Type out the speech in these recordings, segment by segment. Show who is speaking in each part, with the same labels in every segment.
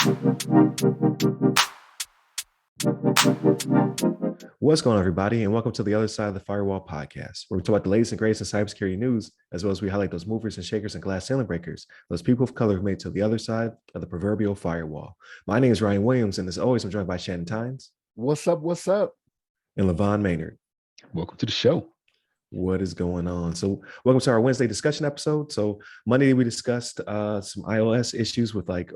Speaker 1: What's going on, everybody, and welcome to the Other Side of the Firewall podcast, where we talk about the latest and greatest in cybersecurity news, as well as we highlight those movers and shakers and glass ceiling breakers, those people of color who made it to the other side of the proverbial firewall. My name is Ryan Williams, and as always, I'm joined by Shannon Tynes.
Speaker 2: What's up? What's up?
Speaker 1: And LeVon Maynard.
Speaker 3: Welcome to the show.
Speaker 1: What is going on? So welcome to our Wednesday discussion episode. So Monday, we discussed some iOS issues with like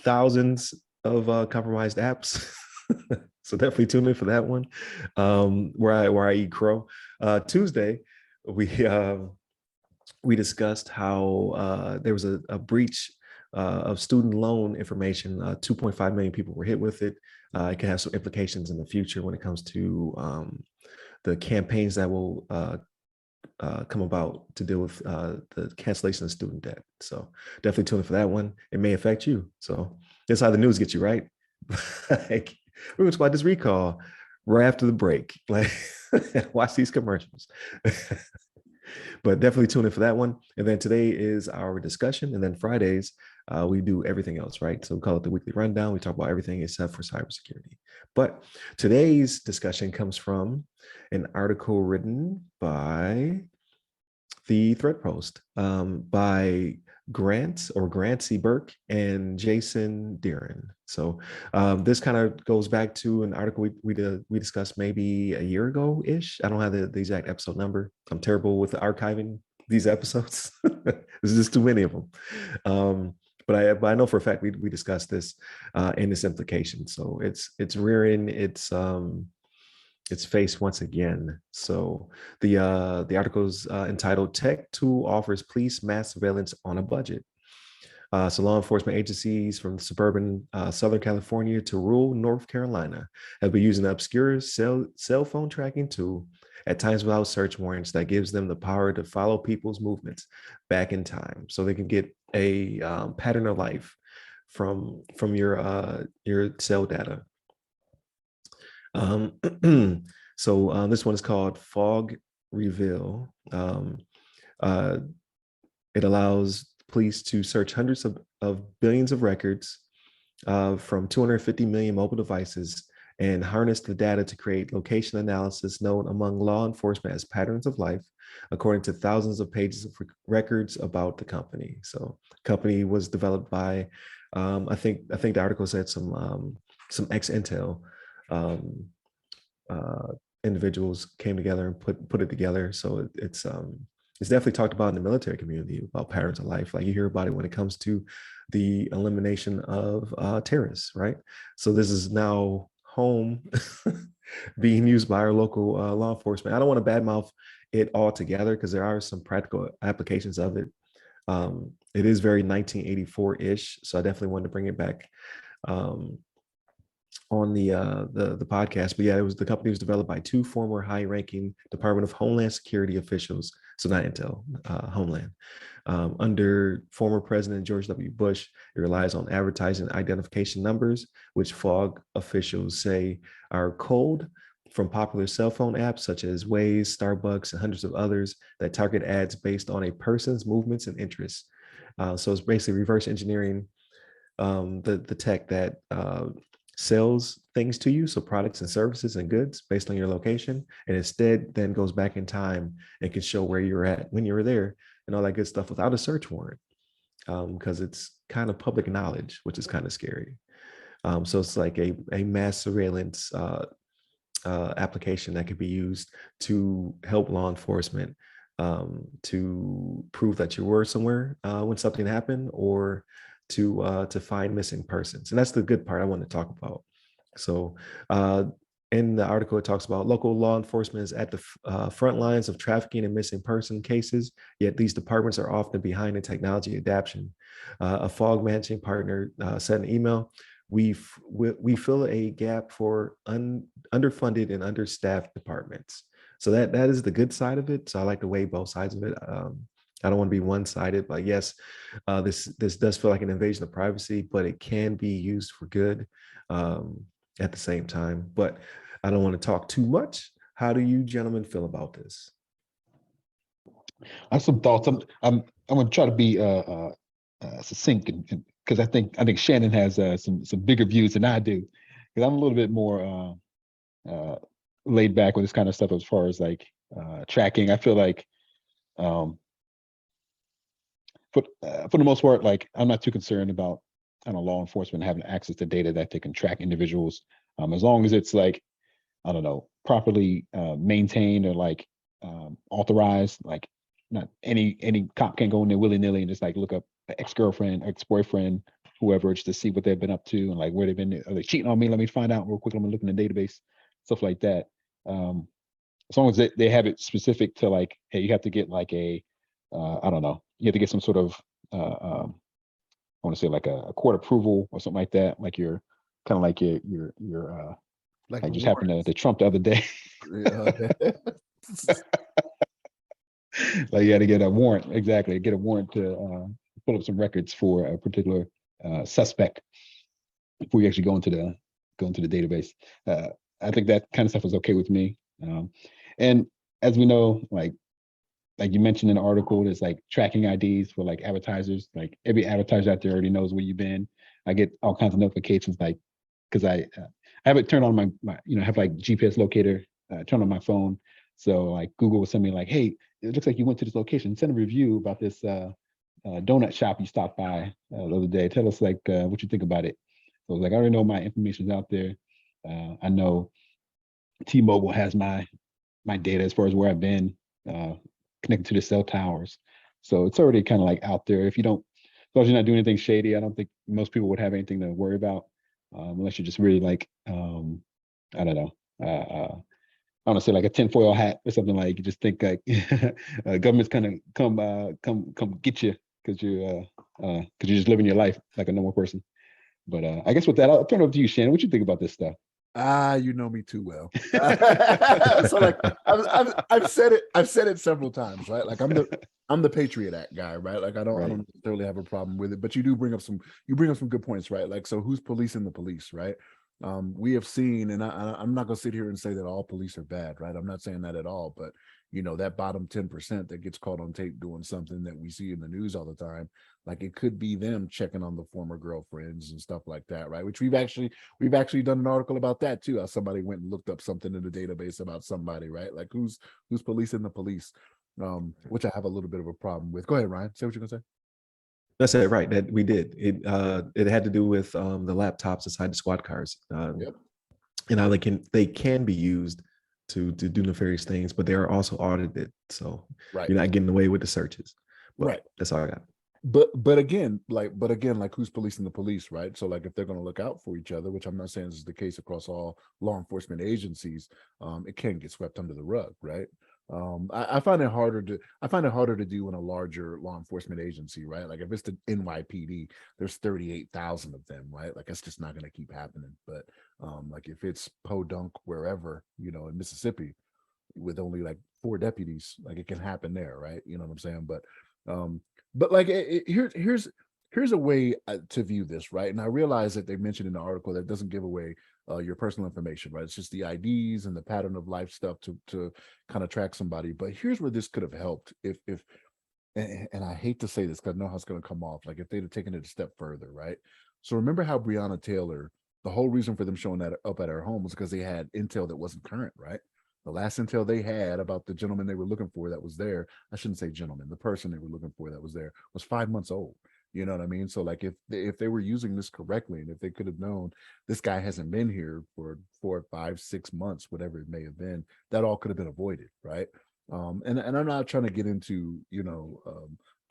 Speaker 1: thousands of compromised apps. So definitely tune in for that one, where I eat crow. Tuesday, we discussed how there was a breach of student loan information. 2.5 million people were hit with it. It can have some implications in the future when it comes to the campaigns that will come about to deal with the cancellation of student debt. So definitely tune in for that one. It may affect you. So that's how the news gets you, right? Like, we're going to talk about this recall right after the break. Like, watch these commercials. But definitely tune in for that one. And then today is our discussion. And then Fridays, we do everything else, right? So we call it the weekly rundown. We talk about everything except for cybersecurity. But today's discussion comes from an article written by the Thread Post by Grancy Burke and Jason Deeren. So this kind of goes back to an article we discussed maybe a year ago-ish. I don't have the exact episode number. I'm terrible with archiving these episodes. There's just too many of them. But I know for a fact we discussed this and its implications. So it's rearing its face once again. So the article's entitled "Tech Tool Offers Police Mass Surveillance on a Budget." So law enforcement agencies from suburban Southern California to rural North Carolina have been using an obscure cell phone tracking tool, at times without search warrants, that gives them the power to follow people's movements back in time, so they can get a pattern of life from your cell data. So this one is called Fog Reveal. It allows police to search hundreds of billions of records from 250 million mobile devices and harness the data to create location analysis known among law enforcement as patterns of life, according to thousands of pages of records about the company. So company was developed by, I think the article said some ex-Intel individuals came together and put it together. So it's definitely talked about in the military community about patterns of life. Like, you hear about it when it comes to the elimination of terrorists, right? So this is now home being used by our local law enforcement. I don't want to badmouth it altogether because there are some practical applications of it. It is very 1984-ish, so I definitely wanted to bring it back on the podcast. But yeah, the company was developed by two former high-ranking Department of Homeland Security officials, so not Intel, Homeland. Under former President George W. Bush, it relies on advertising identification numbers, which FOG officials say are culled from popular cell phone apps such as Waze, Starbucks, and hundreds of others that target ads based on a person's movements and interests. So it's basically reverse engineering the tech that sells things to you, so products and services and goods based on your location, and instead then goes back in time and can show where you're at when you were there and all that good stuff without a search warrant, because it's kind of public knowledge, which is kind of scary. So it's like a mass surveillance application that could be used to help law enforcement to prove that you were somewhere when something happened, or to find missing persons. And that's the good part I want to talk about. So in the article, it talks about local law enforcement is at the front lines of trafficking and missing person cases, yet these departments are often behind in technology adoption. A FOG managing partner sent an email: we fill a gap for underfunded and understaffed departments. So that is the good side of it. So I like to weigh both sides of it. I don't want to be one-sided, but yes, this does feel like an invasion of privacy, but it can be used for good at the same time. But I don't want to talk too much. How do you gentlemen feel about this?
Speaker 3: I have some thoughts. I'm going to try to be succinct and
Speaker 2: because I think Shannon has some bigger views than I do, because I'm a little bit more laid back with this kind of stuff as far as like tracking. I feel like um, for the most part, like I'm not too concerned about law enforcement having access to data that they can track individuals, as long as it's like, I don't know, properly maintained or like authorized. Like not any cop can go in there willy nilly and just like look up ex-girlfriend, ex-boyfriend, whoever, just to see what they've been up to and like where they've been. Are they cheating on me? Let me find out real quick. I'm gonna look in the database, stuff like that. Um, as long as they have it specific to like, hey, you have to get like I don't know, you have to get some sort of I want to say like a court approval or something like that. Like you're kind of like
Speaker 3: Like
Speaker 2: like
Speaker 3: the
Speaker 2: just happened
Speaker 3: warrants.
Speaker 2: to Trump the other day.
Speaker 3: Yeah, okay.
Speaker 2: Like you had to get a warrant, exactly, get a warrant to pull up some records for a particular suspect before you actually go into the database. Uh, I think that kind of stuff is okay with me. And as we know, like you mentioned in the article, there's like tracking IDs for like advertisers. Like every advertiser out there already knows where you've been. I get all kinds of notifications, like because I have it turned on my have like GPS locator turned on my phone. So like Google will send me like, hey, it looks like you went to this location. Send a review about this donut shop you stopped by the other day. Tell us like what you think about it. So like I already know my information's out there. I know T-Mobile has my data as far as where I've been uh, connected to the cell towers. So it's already kind of like out there. If you don't, as long as you're not doing anything shady, I don't think most people would have anything to worry about, unless you're just really like, I don't know, I want to say like a tinfoil hat or something. Like you just think like government's kind of come get you because you're just living your life like a normal person. But I guess with that, I'll turn it over to you, Shannon. What you think about this stuff?
Speaker 3: You know me too well. So like I've said it. I've said it several times, right? Like I'm the Patriot Act guy, right? Like I
Speaker 2: Right.
Speaker 3: don't necessarily have a problem with it, but you bring up some good points, right? Like so, who's policing the police, right? We have seen, and I'm not gonna sit here and say that all police are bad, right? I'm not saying that at all, but that bottom 10% that gets caught on tape doing something that we see in the news all the time, like it could be them checking on the former girlfriends and stuff like that, right? Which we've actually done an article about that too. How somebody went and looked up something in the database about somebody, right? Like who's policing the police, which I have a little bit of a problem with. Go ahead, Ryan. Say what you're gonna say.
Speaker 1: That's it, right? That we did. It had to do with the laptops inside the squad cars,
Speaker 3: Yep.
Speaker 1: and how they can be used to do nefarious things, but they are also audited, so
Speaker 3: Right.
Speaker 1: you're not getting away with the searches. But
Speaker 3: Right.
Speaker 1: that's all I got.
Speaker 3: But again, like who's policing the police, right? So like if they're going to look out for each other, which I'm not saying is the case across all law enforcement agencies, it can get swept under the rug, right? I find it harder to do in a larger law enforcement agency, right? Like if it's the NYPD, there's 38,000 of them, right? Like it's just not going to keep happening. But like if it's Podunk wherever, in Mississippi, with only like 4 deputies, like it can happen there, right? You know what I'm saying? Um, but like here's a way to view this, right? And I realize that they mentioned in the article that doesn't give away your personal information, right? It's just the IDs and the pattern of life stuff to kind of track somebody. But here's where this could have helped if and I hate to say this because I know how it's going to come off, like if they'd have taken it a step further, right? So remember how Breonna Taylor, the whole reason for them showing that up at her home was because they had intel that wasn't current, right? The last intel they had about the gentleman they were looking for that was there, I shouldn't say gentleman, the person they were looking for that was there was 5 months old. You know what I mean? So like if they were using this correctly, and if they could have known this guy hasn't been here for 4, 5, 6 months, whatever it may have been, that all could have been avoided, right? And I'm not trying to get into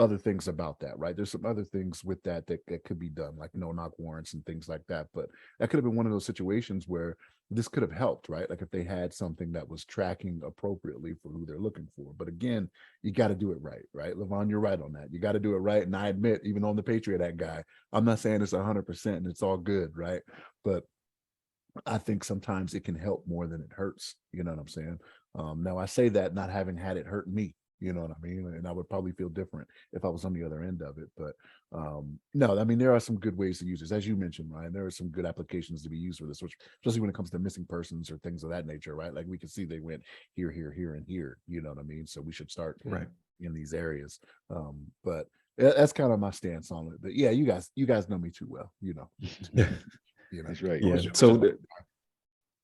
Speaker 3: other things about that, right? There's some other things with that could be done, like no knock warrants and things like that. But that could have been one of those situations where this could have helped, right? Like if they had something that was tracking appropriately for who they're looking for. But again, you got to do it right? LeVon, you're right on that. You got to do it right. And I admit, even on the Patriot Act guy, I'm not saying it's 100% and it's all good, right? But I think sometimes it can help more than it hurts. You know what I'm saying? Now I say that not having had it hurt me. You know what I mean? And I would probably feel different if I was on the other end of it. But no, I mean there are some good ways to use this, as you mentioned, Ryan. There are some good applications to be used for this, which especially when it comes to missing persons or things of that nature, right? Like we can see they went here, here, here, and here. You know what I mean? So we should start
Speaker 1: Right.
Speaker 3: in these areas. But That's kind of my stance on it. But yeah, you guys know me too well,
Speaker 1: Yeah.
Speaker 2: That's right.
Speaker 1: Yeah. So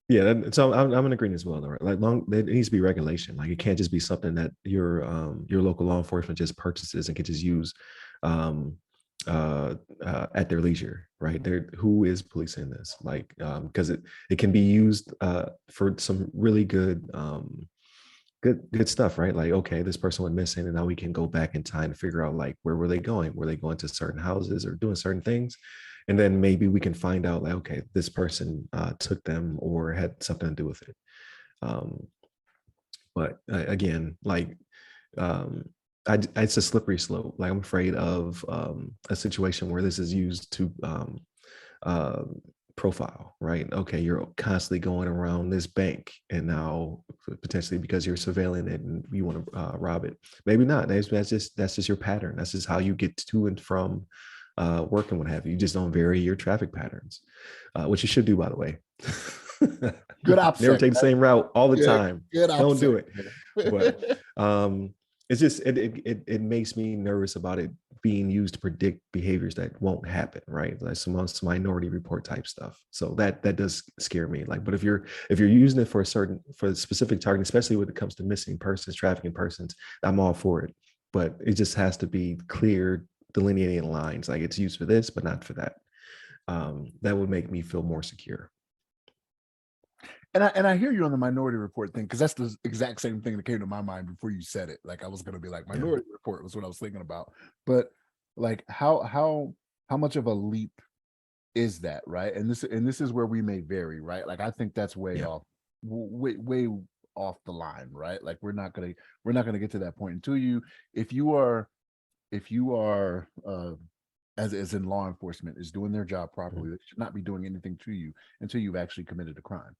Speaker 1: yeah, so I'm in agreement as well. Though, right? Like there needs to be regulation. Like it can't just be something that your local law enforcement just purchases and can just use um, at their leisure, right? Who is policing this? Like because it can be used for some really good stuff, right? Like okay, this person went missing, and now we can go back in time to figure out like where were they going? Were they going to certain houses or doing certain things? And then maybe we can find out like okay, this person took them or had something to do with it. Um, but again, like it's a slippery slope. Like I'm afraid of a situation where this is used to uh, profile, right? Okay, you're constantly going around this bank, and now potentially because you're surveilling it and you want to rob it. Maybe not. That's just your pattern. That's just how you get to and from work and what have you. You just don't vary your traffic patterns, which you should do, by the way.
Speaker 3: Good option.
Speaker 1: Never take the same route all the time.
Speaker 3: Good
Speaker 1: Don't do it.
Speaker 3: But
Speaker 1: It's just it makes me nervous about it being used to predict behaviors that won't happen, right? Like some Minority Report type stuff. So that does scare me. Like, but if you're using it for a specific target, especially when it comes to missing persons, trafficking persons, I'm all for it. But it just has to be clear, delineating lines. Like it's used for this, but not for that. That would make me feel more secure.
Speaker 3: And I hear you on the Minority Report thing, because that's the exact same thing that came to my mind before you said it. Like I was going to be like Minority Report was what I was thinking about. But like how much of a leap is that, right? And this is where we may vary, right? Like I think that's way off, way off the line, right? Like we're not gonna get to that point until if you are as in law enforcement is doing their job properly, they should not be doing anything to you until you've actually committed a crime.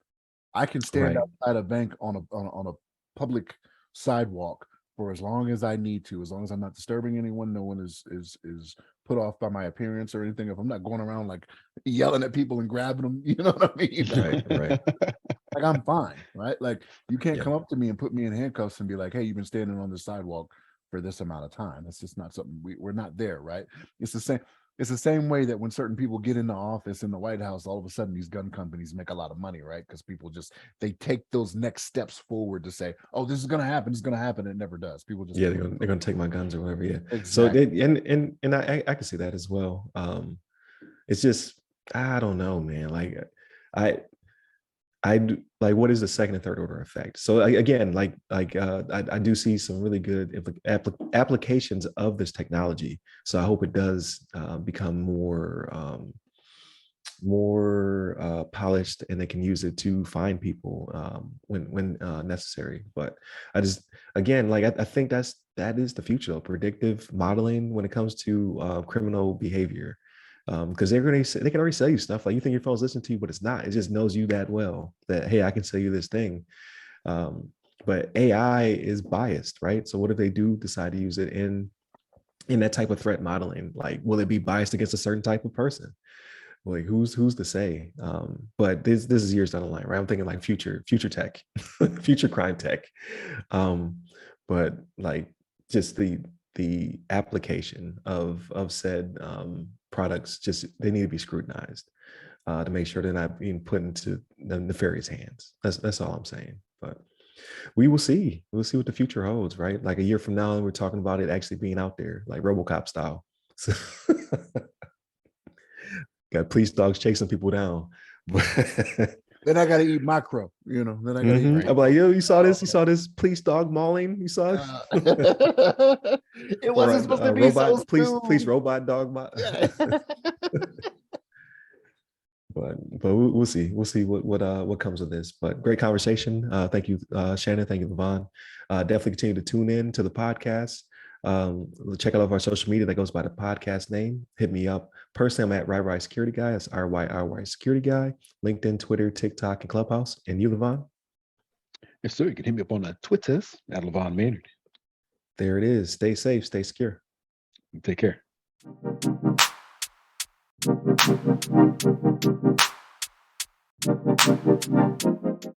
Speaker 3: I can stand outside a bank on a public sidewalk for as long as I need to, as long as I'm not disturbing anyone. No one is put off by my appearance or anything. If I'm not going around like yelling at people and grabbing them, you know what I mean?
Speaker 1: Right.
Speaker 3: Like I'm fine, right? Like you can't come up to me and put me in handcuffs and be like, "Hey, you've been standing on the sidewalk for this amount of time." That's just not something we're not there, right? It's the same. It's the same way that when certain people get into office in the White House, all of a sudden these gun companies make a lot of money, right? Because people they take those next steps forward to say, "Oh, this is going to happen. It's going to happen." It never does. People just
Speaker 1: they're gonna take my guns or whatever. Yeah.
Speaker 3: Exactly.
Speaker 1: So and I can see that as well. It's just I don't know, man. Like I do, like what is the second and third order effect? So again, I do see some really good applications of this technology. So I hope it does become more polished, and they can use it to find people when necessary. But I just again, like I think that is the future of predictive modeling when it comes to criminal behavior. Because they can already sell you stuff like you think your phone's listening to you, but it's not. It just knows you that well that hey, I can sell you this thing. But AI is biased, right? So what if they do decide to use it in that type of threat modeling? Like, will it be biased against a certain type of person? Like, who's to say? But this is years down the line, right? I'm thinking like future tech, future crime tech. But like just the application of said products, just they need to be scrutinized to make sure they're not being put into the nefarious hands. That's all I'm saying. But we will see. We'll see what the future holds, right? Like a year from now, we're talking about it actually being out there, like RoboCop style. So got police dogs chasing people down.
Speaker 3: Then I got to eat macro, Then I got to eat.
Speaker 1: I'm like, yo, you saw this? You saw this police dog mauling? You saw it?
Speaker 3: It wasn't supposed to be
Speaker 1: robot,
Speaker 3: so
Speaker 1: police robot dog. But we'll see. We'll see what comes of this. But great conversation. Thank you, Shannon. Thank you, LeVon. Definitely continue to tune in to the podcast. Check out all of our social media that goes by the podcast name. Hit me up. Personally, I'm at RYRY Security Guy. That's RYRY Security Guy. LinkedIn, Twitter, TikTok, and Clubhouse. And you, LeVon? Yes,
Speaker 2: sir. You can hit me up on the Twitters at LeVon Maynard.
Speaker 1: There it is. Stay safe. Stay secure.
Speaker 2: Take care.